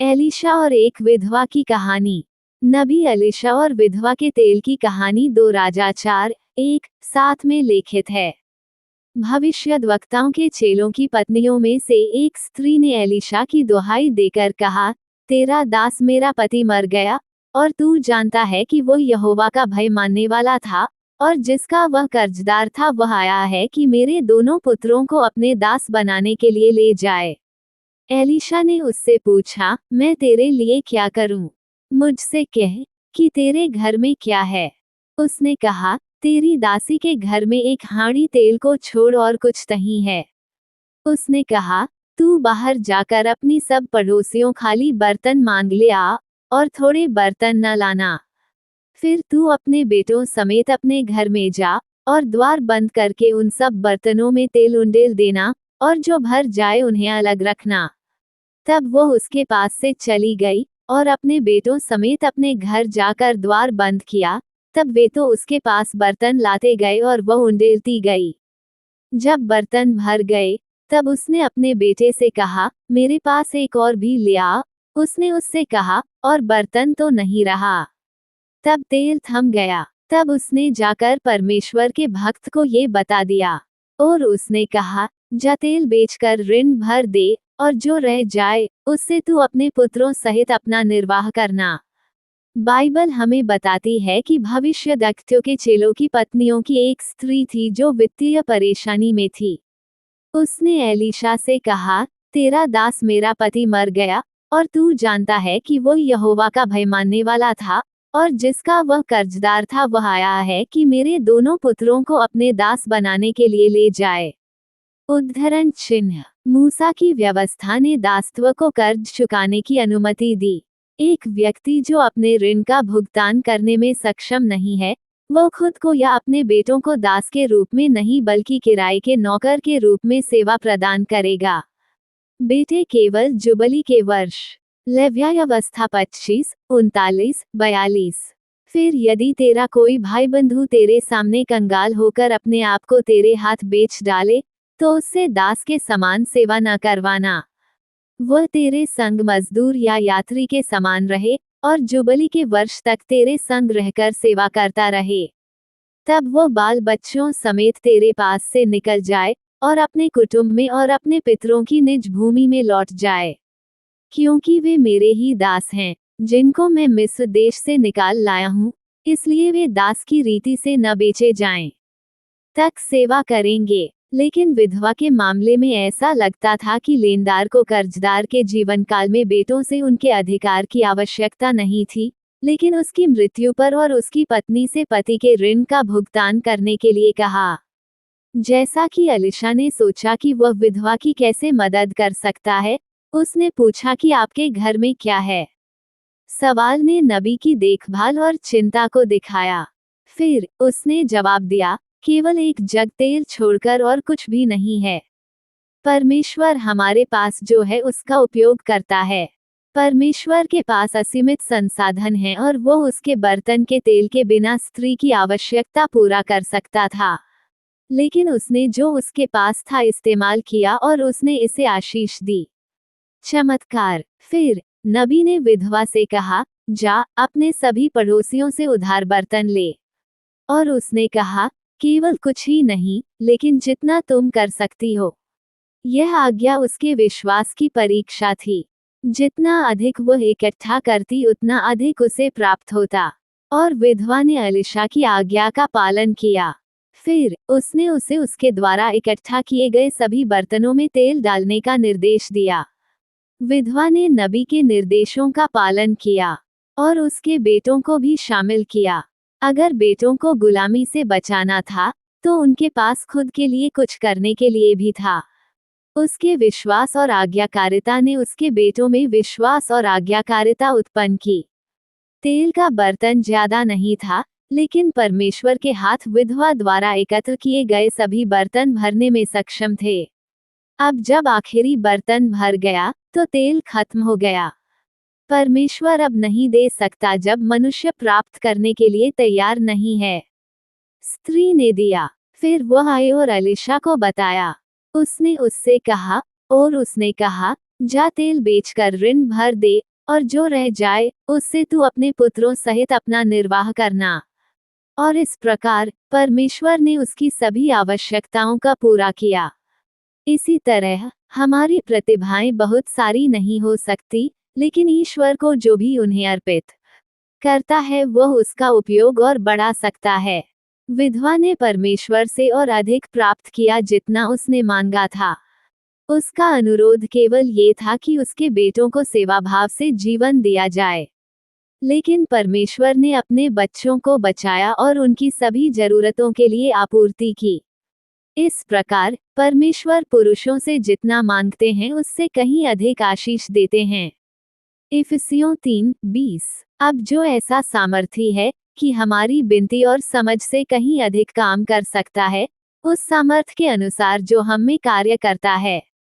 Elisha और एक विधवा की कहानी। नबी एलीशा और विधवा के तेल की कहानी 2 राजा 4:1-7 में लिखित है। भविष्यद्वक्ताओं के चेलों की पत्नियों में से एक स्त्री ने एलीशा की दुहाई देकर कहा, तेरा दास मेरा पति मर गया, और तू जानता है कि वो यहोवा का भय मानने वाला था, और जिसका वह कर्जदार था वह आया है कि मेरे दोनों पुत्रों को अपने दास बनाने के लिए ले जाए। एलीशा ने उससे पूछा, मैं तेरे लिए क्या करूं? मुझसे कह कि तेरे घर में क्या है? उसने कहा, तेरी दासी के घर में एक हांडी तेल को छोड़ और कुछ नहीं है। उसने कहा, तू बाहर जाकर अपनी सब पड़ोसियों खाली बर्तन मांग ले आ, और थोड़े बर्तन न लाना। फिर तू अपने बेटों समेत अपने घर में जा, और द्वार बंद करके उन सब बर्तनों में तेल उंडेल देना, और जो भर जाए उन्हें अलग रखना। तब वो उसके पास से चली गई, और अपने बेटों समेत अपने घर जाकर द्वार बंद किया। तब वे तो उसके पास बर्तन लाते गए और वह उंडेलती गई। जब बर्तन भर गए, तब उसने अपने बेटे से कहा, मेरे पास एक और भी ले आ। उसने उससे कहा, और बर्तन तो नहीं रहा। तब तेल थम गया। तब उसने जाकर परमेश्वर के भक्त को ये बता दिया, और उसने कहा, जा तेल बेचकर ऋण भर दे, और जो रह जाए उससे तू अपने पुत्रों सहित अपना निर्वाह करना। बाइबल हमें बताती है कि भविष्यद्वक्ताओं के चेलों की पत्नियों की एक स्त्री थी जो वित्तीय परेशानी में थी। उसने एलीशा से कहा, तेरा दास मेरा पति मर गया, और तू जानता है कि वो यहोवा का भय मानने वाला था, और जिसका वह कर्जदार था वह आया है कि मेरे दोनों पुत्रों को अपने दास बनाने के लिए ले जाए। उद्धरण चिन्ह। मूसा की व्यवस्था ने दासत्व को कर्ज चुकाने की अनुमति दी। एक व्यक्ति जो अपने ऋण का भुगतान करने में सक्षम नहीं है, वो खुद को या अपने बेटों को दास के रूप में नहीं बल्कि किराए के नौकर के रूप में सेवा प्रदान करेगा। बेटे केवल जुबली के वर्ष। लेव्यावस्था 25, 39, 42। फिर यदि तेरा कोई भाई बंधु तेरे सामने कंगाल होकर अपने आप को तेरे हाथ बेच डाले, तो उससे दास के समान सेवा न करवाना। वह तेरे संग मजदूर या यात्री के समान रहे, और जुबली के वर्ष तक तेरे संग रहकर सेवा करता रहे। तब वो बाल बच्चों समेत तेरे पास से निकल जाए, और अपने कुटुंब में और अपने पितरों की निज भूमि में लौट जाए। क्योंकि वे मेरे ही दास हैं, जिनको मैं मिस्र देश से निकाल लाया हूँ, इसलिए वे दास की रीति से न बेचे जाएं, तक सेवा करेंगे। लेकिन विधवा के मामले में ऐसा लगता था कि लेनदार को कर्जदार के जीवन काल में बेटों से उनके अधिकार की आवश्यकता नहीं थी, लेकिन उसकी मृत्यु पर और उसकी पत्नी से पति के ऋण का भुगतान करने के लिए कहा। जैसा कि एलीशा ने सोचा कि वह विधवा की कैसे मदद कर सकता है, उसने पूछा कि आपके घर में क्या है। सवाल ने नबी की देखभाल और चिंता को दिखाया। फिर उसने जवाब दिया, केवल एक जग तेल छोड़कर और कुछ भी नहीं है। परमेश्वर हमारे पास जो है उसका उपयोग करता है। परमेश्वर के पास असीमित संसाधन हैं और वो उसके बर्तन के तेल के बिना स्त्री की आवश्यकता पूरा कर सकता था। लेकिन उसने जो उसके पास था इस्तेमाल किया और उसने इसे आशीष दी। चमत्कार। फिर नबी ने विधवा से कहा, जा अपने सभी पड़ोसियों से उधार बर्तन ले। और उसने कहा, केवल कुछ ही नहीं, लेकिन जितना तुम कर सकती हो। यह आज्ञा उसके विश्वास की परीक्षा थी। जितना अधिक वह इकट्ठा करती उतना अधिक उसे प्राप्त होता। और विधवा ने एलीशा की आज्ञा का पालन किया। फिर उसने उसे उसके द्वारा इकट्ठा किए गए सभी बर्तनों में तेल डालने का निर्देश दिया। विधवा ने नबी के निर्देशों का पालन किया, और उसके बेटों को भी शामिल किया। अगर बेटों को गुलामी से बचाना था, तो उनके पास खुद के लिए कुछ करने के लिए भी था। उसके विश्वास और आज्ञाकारिता ने उसके बेटों में विश्वास और आज्ञाकारिता उत्पन्न की। तेल का बर्तन ज्यादा नहीं था, लेकिन परमेश्वर के हाथ विधवा द्वारा एकत्र किए गए सभी बर्तन भरने में सक्षम थे। अब जब आखिरी बर्तन भर गया, तो तेल खत्म हो गया। परमेश्वर अब नहीं दे सकता जब मनुष्य प्राप्त करने के लिए तैयार नहीं है। स्त्री ने दिया। फिर वह आई और एलीशा को बताया। उसने उससे कहा, और उसने कहा, जा तेल बेचकर ऋण भर दे, और जो रह जाए उससे तू अपने पुत्रों सहित अपना निर्वाह करना। और इस प्रकार परमेश्वर ने उसकी सभी आवश्यकताओं का पूरा किया। इसी तरह हमारी प्रतिभाएं बहुत सारी नहीं हो सकती, लेकिन ईश्वर को जो भी उन्हें अर्पित करता है वह उसका उपयोग और बढ़ा सकता है। विधवा ने परमेश्वर से और अधिक प्राप्त किया जितना उसने मांगा था। उसका अनुरोध केवल ये था कि उसके बेटों को सेवा भाव से जीवन दिया जाए। लेकिन परमेश्वर ने अपने बच्चों को बचाया और उनकी सभी जरूरतों के लिए आपूर्ति की। इस प्रकार परमेश्वर पुरुषों से जितना मांगते हैं उससे कहीं अधिक आशीष देते हैं। इफिसियों 3:20। अब जो ऐसा सामर्थी है कि हमारी विनती और समझ से कहीं अधिक काम कर सकता है, उस सामर्थ के अनुसार जो हम में कार्य करता है।